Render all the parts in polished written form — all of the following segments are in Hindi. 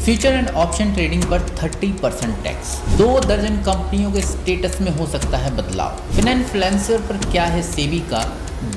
फ्यूचर एंड ऑप्शन ट्रेडिंग पर 30% टैक्स। 2 दर्जन कंपनियों के स्टेटस में हो सकता है बदलाव। फिनफ्लुएंसर पर क्या है सेबी का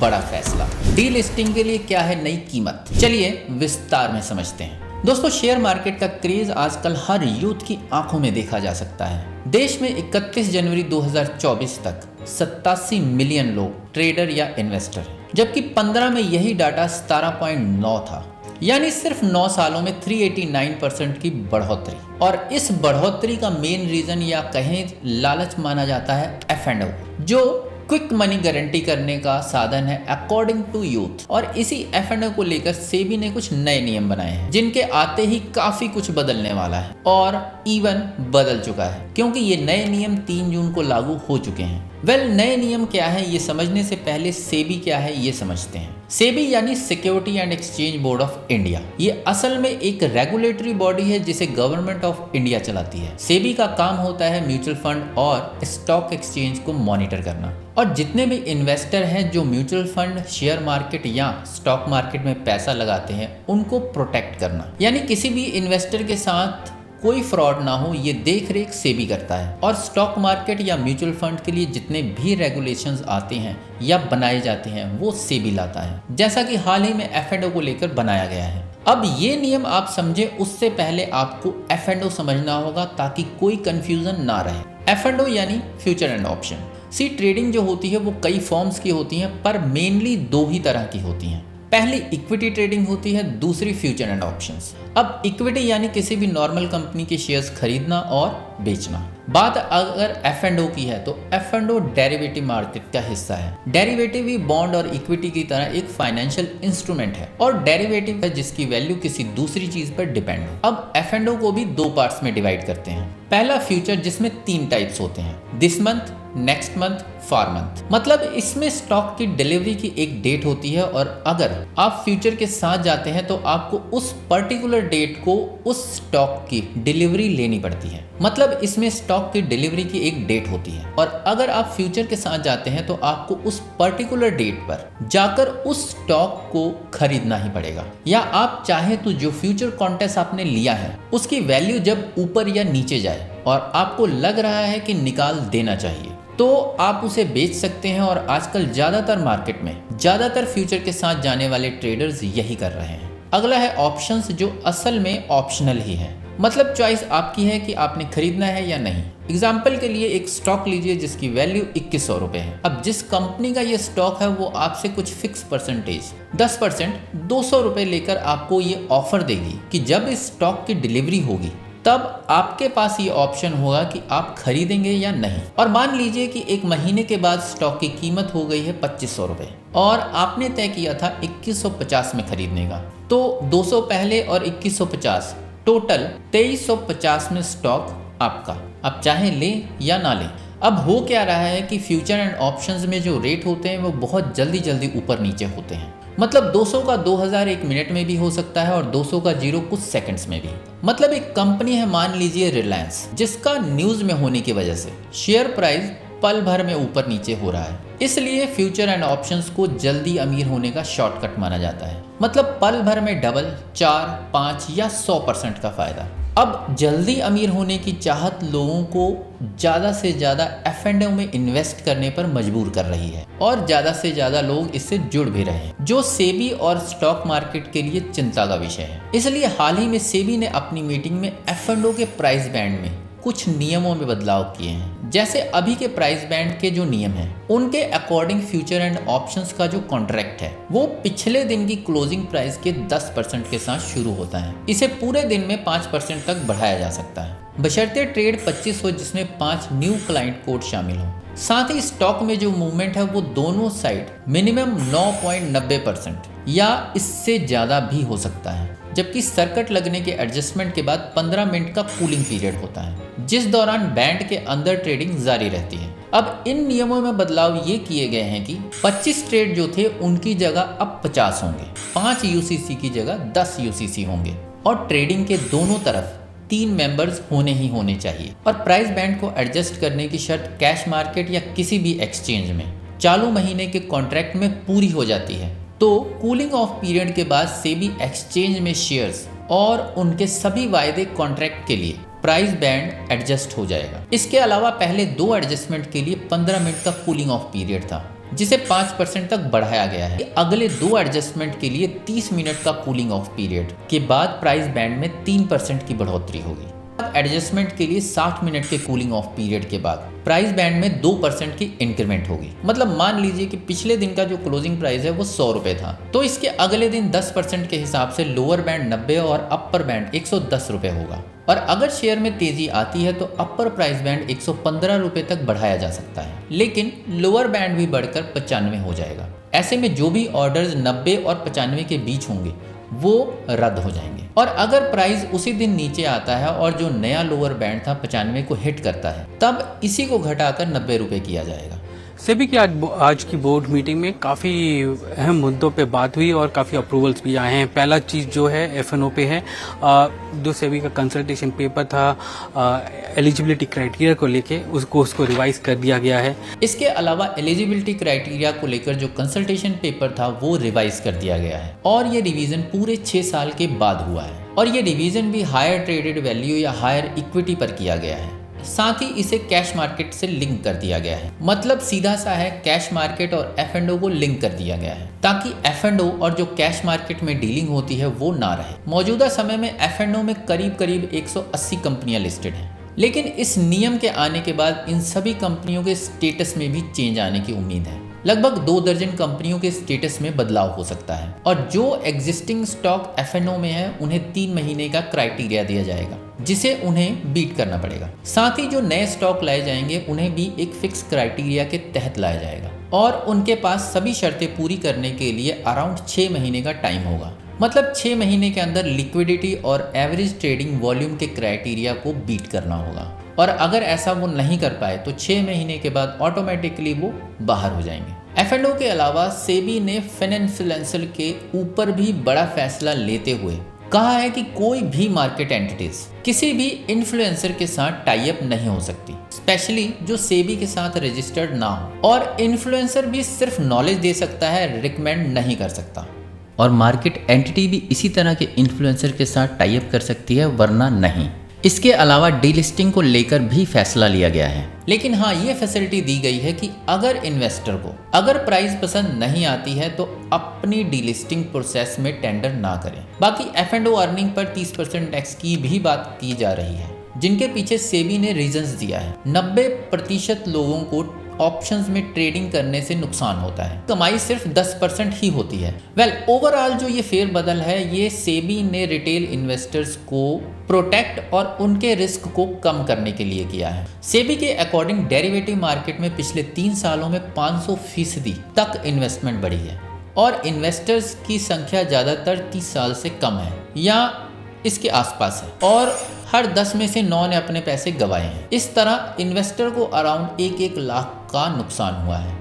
बड़ा फैसला। डीलिस्टिंग के लिए क्या है नई कीमत। चलिए विस्तार में समझते हैं। दोस्तों, शेयर मार्केट का क्रेज आजकल हर यूथ की आंखों में देखा जा सकता है। देश में 31 जनवरी 2024 तक 87 मिलियन लोग ट्रेडर या इन्वेस्टर हैं, जबकि 15 में यही डाटा 17.9 था, यानी सिर्फ 9 सालों में 389% की बढ़ोतरी। और इस बढ़ोतरी का मेन रीजन या कहें लालच माना जाता है F&O, जो क्विक मनी गारंटी करने का साधन है अकॉर्डिंग टू यूथ। और इसी F&O को लेकर सेबी ने कुछ नए नियम बनाए हैं, जिनके आते ही काफी कुछ बदलने वाला है और इवन बदल चुका है, क्योंकि ये नए नियम 3 जून को लागू हो चुके हैं। नए नियम क्या है ये समझने से पहले सेबी क्या है ये समझते हैं। सेबी यानी security and exchange board of India, ये असल में एक रेगुलेटरी बॉडी है जिसे गवर्नमेंट ऑफ इंडिया चलाती है। सेबी का काम होता है म्यूचुअल फंड और स्टॉक एक्सचेंज को मॉनिटर करना, और जितने भी इन्वेस्टर हैं जो म्यूचुअल फंड, शेयर मार्केट या स्टॉक मार्केट में पैसा लगाते हैं, उनको प्रोटेक्ट करना, यानी किसी भी इन्वेस्टर के साथ कोई फ्रॉड ना हो, ये देख रेख सेबी करता है। और स्टॉक मार्केट या म्यूचुअल फंड के लिए जितने भी रेगुलेशंस आते हैं या बनाए जाते हैं वो सेबी लाता है, जैसा कि हाल ही में F&O को लेकर बनाया गया है। अब ये नियम आप समझे उससे पहले आपको F&O समझना होगा ताकि कोई कंफ्यूजन ना रहे। F&O यानी फ्यूचर एंड ऑप्शन। ट्रेडिंग जो होती है वो कई फॉर्म्स की होती हैं, पर मेनली 2 ही तरह की होती हैं। पहली इक्विटी ट्रेडिंग होती है, दूसरी फ्यूचर एंड ऑप्शंस। अब इक्विटी यानी किसी भी नॉर्मल कंपनी के शेयर्स खरीदना और बेचना। बात अगर F&O की है तो F&O डेरिवेटिव मार्केट का हिस्सा है। डेरिवेटिव भी बॉन्ड और इक्विटी की तरह एक फाइनेंशियल इंस्ट्रूमेंट है, और डेरिवेटिव है जिसकी वैल्यू किसी दूसरी चीज पर डिपेंड हो। अब F&O को भी 2 पार्ट्स में डिवाइड करते हैं। पहला फ्यूचर, जिसमें 3 टाइप्स होते हैं, this month, next month, for month. मतलब इसमें स्टॉक की डिलीवरी की एक डेट होती है, और अगर आप फ्यूचर के साथ जाते हैं तो आपको उस पर्टिकुलर डेट को उस स्टॉक की डिलीवरी लेनी पड़ती है। मतलब इसमें स्टॉक की डिलीवरी की एक डेट होती है, और अगर आप फ्यूचर के साथ जाते हैं तो आपको उस पर्टिकुलर डेट पर जाकर उस स्टॉक को खरीदना ही पड़ेगा, या आप चाहे तो जो फ्यूचर कॉन्ट्रैक्ट आपने लिया है उसकी वैल्यू जब ऊपर या नीचे जाए और आपको लग रहा है कि निकाल देना चाहिए, तो आप उसे बेच सकते हैं। और आजकल ज्यादातर मार्केट में ज्यादातर फ्यूचर के साथ जाने वाले ट्रेडर्स यही कर रहे हैं। अगला है ऑप्शंस, जो असल में ऑप्शनल ही है। मतलब चॉइस आपकी है कि आपने खरीदना है या नहीं। एग्जाम्पल के लिए एक स्टॉक लीजिए जिसकी वैल्यू 2100 रुपए है। अब जिस कंपनी का ये स्टॉक है वो आपसे कुछ फिक्स परसेंटेज 10% 200 रुपए लेकर आपको ये ऑफर देगी कि जब इस स्टॉक की डिलीवरी होगी तब आपके पास ये ऑप्शन होगा कि आप खरीदेंगे या नहीं। और मान लीजिए कि 1 महीने के बाद स्टॉक की कीमत हो गई है 2500 रुपए और आपने तय किया था 2150 में खरीदने का, तो 200 पहले और 2150 टोटल 2350 में स्टॉक आपका। आप चाहे ले या ना ले। अब हो क्या रहा है कि फ्यूचर एंड ऑप्शंस में जो रेट होते हैं वो बहुत जल्दी जल्दी ऊपर नीचे होते हैं। मतलब 200 का 2000 1 मिनट में भी हो सकता है और 200 का 0 कुछ सेकंड्स में भी। मतलब एक कंपनी है, मान लीजिए रिलायंस, जिसका न्यूज में होने की वजह से शेयर प्राइस पल भर में ऊपर नीचे हो रहा है, इसलिए फ्यूचर एंड ऑप्शंस को जल्दी अमीर होने का शॉर्टकट माना जाता है। मतलब पल भर में डबल, 4, 5 या 100% का फायदा। अब जल्दी अमीर होने की चाहत लोगों को ज़्यादा से ज़्यादा F&O में इन्वेस्ट करने पर मजबूर कर रही है, और ज़्यादा से ज़्यादा लोग इससे जुड़ भी रहे हैं, जो सेबी और स्टॉक मार्केट के लिए चिंता का विषय है। इसलिए हाल ही में सेबी ने अपनी मीटिंग में F&O के प्राइस बैंड में कुछ नियमों में बदलाव किए हैं। जैसे अभी के प्राइस बैंड के जो नियम हैं उनके अकॉर्डिंग फ्यूचर एंड ऑप्शंस का जो कॉन्ट्रैक्ट है वो पिछले दिन की क्लोजिंग प्राइस के 10% के साथ शुरू होता है। इसे पूरे दिन में 5% तक बढ़ाया जा सकता है, बशर्ते ट्रेड 25 हो जिसमें 5 न्यू क्लाइंट कोड शामिल हो। साथ ही स्टॉक में जो मूवमेंट है वो दोनों साइड मिनिमम 9.90% या इससे ज़्यादा भी हो सकता है, जबकि सर्किट लगने के एडजस्टमेंट के बाद 15 मिनट का कूलिंग पीरियड होता है, जिस दौरान बैंड के अंदर ट्रेडिंग जारी रहती है। अब इन नियमों में बदलाव ये किए गए हैं कि 25 ट्रेड जो थे उनकी जगह अब 50 होंगे, 5 यूसीसी की जगह 10 यूसीसी होंगे, और ट्रेडिंग के दोनों तरफ 3 मेंबर्स होने ही होने चाहिए। और प्राइस बैंड को एडजस्ट करने की शर्त कैश मार्केट या किसी भी एक्सचेंज में चालू महीने के कॉन्ट्रैक्ट में पूरी हो जाती है। तो कूलिंग ऑफ पीरियड के बाद सेबी एक्सचेंज में शेयर्स और उनके सभी वायदे कॉन्ट्रैक्ट के लिए प्राइस बैंड एडजस्ट हो जाएगा। इसके अलावा पहले 2 एडजस्टमेंट के लिए 15 मिनट का कूलिंग ऑफ पीरियड था, जिसे 5% तक बढ़ाया गया है। अगले 2 एडजस्टमेंट के लिए 30 मिनट का कूलिंग ऑफ पीरियड के बाद प्राइस बैंड में 3% की बढ़ोतरी होगी। एडजस्टमेंट के लिए 60 मिनट के कूलिंग ऑफ पीरियड के बाद प्राइस बैंड में 2% की इंक्रीमेंट होगी। मतलब मान लीजिए कि पिछले दिन का जो क्लोजिंग प्राइस है वो 100 रुपए था, तो इसके अगले दिन 10% के हिसाब से लोअर बैंड 90 और अपर बैंड 110 रुपए होगा। और अगर शेयर में तेजी आती है तो अपर प्राइस बैंड 115 रुपए तक बढ़ाया जा सकता है, लेकिन लोअर बैंड भी बढ़कर 95 हो जाएगा। ऐसे में जो भी ऑर्डर्स 90 और 95 के बीच होंगे वो रद्द हो जाएंगे। और अगर प्राइस उसी दिन नीचे आता है और जो नया लोअर बैंड था 95 को हिट करता है, तब इसी को घटाकर 90 रुपए किया जाएगा। सेबी की आज की बोर्ड मीटिंग में काफ़ी अहम मुद्दों पे बात हुई और काफ़ी अप्रूवल्स भी आए हैं। पहला चीज़ जो है एफएनओ पे है, जो सेबी का कंसल्टेशन पेपर था एलिजिबिलिटी क्राइटेरिया को लेके उसको रिवाइज कर दिया गया है। इसके अलावा एलिजिबिलिटी क्राइटेरिया को लेकर जो कंसल्टेशन पेपर था वो रिवाइज कर दिया गया है और ये रिवीजन पूरे 6 साल के बाद हुआ है और ये रिवीजन भी हायर ट्रेडेड वैल्यू या हायर इक्विटी पर किया गया है। साथ ही इसे कैश मार्केट से लिंक कर दिया गया है। मतलब सीधा सा है, कैश मार्केट और F&O को लिंक कर दिया गया है ताकि F&O और जो कैश मार्केट में डीलिंग होती है वो ना रहे। मौजूदा समय में F&O में करीब 180 कंपनियां लिस्टेड हैं, लेकिन इस नियम के आने के बाद इन सभी कंपनियों के स्टेटस में भी चेंज आने की उम्मीद है। लगभग 2 दर्जन कंपनियों के स्टेटस में बदलाव हो सकता है और जो एग्जिस्टिंग स्टॉक F&O में है उन्हें 3 महीने का क्राइटेरिया दिया जाएगा जिसे उन्हें बीट करना पड़ेगा। साथ ही जो नए स्टॉक लाए जाएंगे उन्हें भी एक फिक्स क्राइटेरिया के तहत लाया जाएगा और उनके पास सभी शर्तें पूरी करने के लिए अराउंड 6 महीने का टाइम होगा। मतलब 6 महीने के अंदर लिक्विडिटी और एवरेज ट्रेडिंग वॉल्यूम के क्राइटेरिया को बीट करना होगा और अगर ऐसा वो नहीं कर पाए तो 6 महीने के बाद ऑटोमेटिकली वो बाहर हो जाएंगे। F&O के अलावा सेबी ने फिनइन्फ्लुएंसर के ऊपर भी बड़ा फैसला लेते हुए कहा है कि कोई भी मार्केट एंटिटीज किसी भी इन्फ्लुएंसर के साथ टाई अप नहीं हो सकती, स्पेशली जो सेबी के साथ रजिस्टर्ड ना हो। और इन्फ्लुएंसर भी सिर्फ नॉलेज दे सकता है, रिकमेंड नहीं कर सकता। और मार्केट एंटिटी भी इसी तरह के इन्फ्लुएंसर के साथ टाई अप कर सकती है, वरना नहीं। इसके अलावा डीलिस्टिंग को लेकर भी फैसला लिया गया है, लेकिन हाँ ये फैसिलिटी दी गई है कि अगर इन्वेस्टर को अगर प्राइस पसंद नहीं आती है तो अपनी डीलिस्टिंग प्रोसेस में टेंडर ना करें। बाकी F&O अर्निंग पर 30% टैक्स की भी बात की जा रही है, जिनके पीछे सेबी ने रीजंस दिया है। 90% लोगों को ऑप्शंस में ट्रेडिंग करने से नुकसान होता है, कमाई सिर्फ 10% ही होती है। ओवरऑल जो ये फेरबदल है ये सेबी ने रिटेल इन्वेस्टर्स को प्रोटेक्ट और उनके रिस्क को कम करने के लिए किया है। सेबी के अकॉर्डिंग डेरिवेटिव मार्केट में पिछले 3 सालों में 500% तक इन्वेस्टमेंट बढ़ी है और इन्वेस्टर्स की संख्या ज़्यादातर 30 साल से कम है या इसके आसपास है और हर 10 में से 9 ने अपने पैसे गंवाए हैं। इस तरह इन्वेस्टर को अराउंड 1 लाख का नुकसान हुआ है।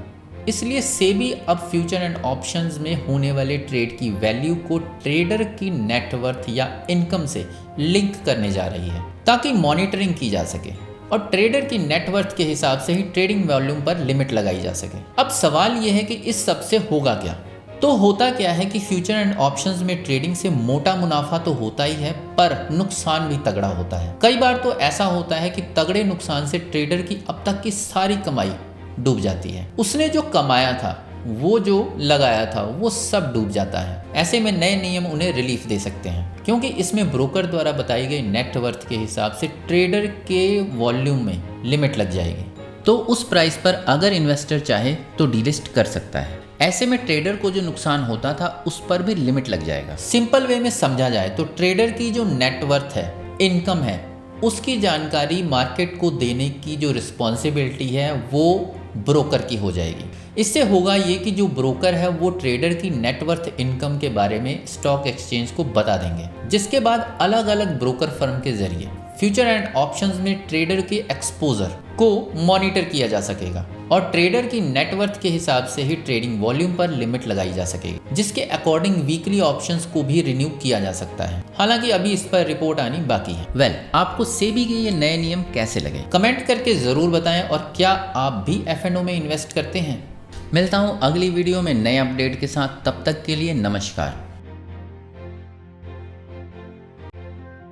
इसलिए सेबी अब फ्यूचर एंड ऑप्शंस में होने वाले ट्रेड की वैल्यू को ट्रेडर की नेटवर्थ या इनकम से लिंक करने जा रही है ताकि मॉनिटरिंग की जा सके और ट्रेडर की नेटवर्थ के हिसाब से ही ट्रेडिंग वॉल्यूम पर लिमिट लगाई जा सके। अब सवाल यह है कि इस सब से होगा क्या? तो होता क्या है कि फ्यूचर एंड ऑप्शंस में ट्रेडिंग से मोटा मुनाफा तो होता ही है, पर नुकसान भी तगड़ा होता है। कई बार तो ऐसा होता है कि तगड़े नुकसान से ट्रेडर की अब तक की सारी कमाई डूब जाती है। उसने जो कमाया था, वो जो लगाया था, वो सब डूब जाता है। ऐसे में नए नियम उन्हें रिलीफ दे सकते हैं क्योंकि इसमें ब्रोकर द्वारा बताई गई नेटवर्थ के हिसाब से ट्रेडर के वॉल्यूम में लिमिट लग जाएगी। तो उस प्राइस पर अगर इन्वेस्टर चाहे तो डीलिस्ट कर सकता है। ऐसे में ट्रेडर को जो नुकसान होता था उस पर भी लिमिट लग जाएगा। सिंपल वे में समझा जाए तो ट्रेडर की जो नेटवर्थ है, इनकम है, उसकी जानकारी मार्केट को देने की जो रिस्पॉन्सिबिलिटी है वो ब्रोकर की हो जाएगी। इससे होगा ये कि जो ब्रोकर है वो ट्रेडर की नेटवर्थ इनकम के बारे में स्टॉक एक्सचेंज को बता देंगे, जिसके बाद अलग अलग ब्रोकर फर्म के जरिए फ्यूचर एंड ऑप्शंस में ट्रेडर के एक्सपोजर को मॉनिटर किया जा सकेगा और ट्रेडर की नेटवर्थ के हिसाब से ही ट्रेडिंग वॉल्यूम पर लिमिट लगाई जा सकेगी, जिसके अकॉर्डिंग वीकली ऑप्शंस को भी रिन्यू किया जा सकता है। हालांकि अभी इस पर रिपोर्ट आनी बाकी है। आपको सेबी के ये नए नियम कैसे लगे? कमेंट करके जरूर बताएं और क्या आप भी F&O में इन्वेस्ट करते हैं? मिलता हूँ अगली वीडियो में नए अपडेट के साथ, तब तक के लिए नमस्कार।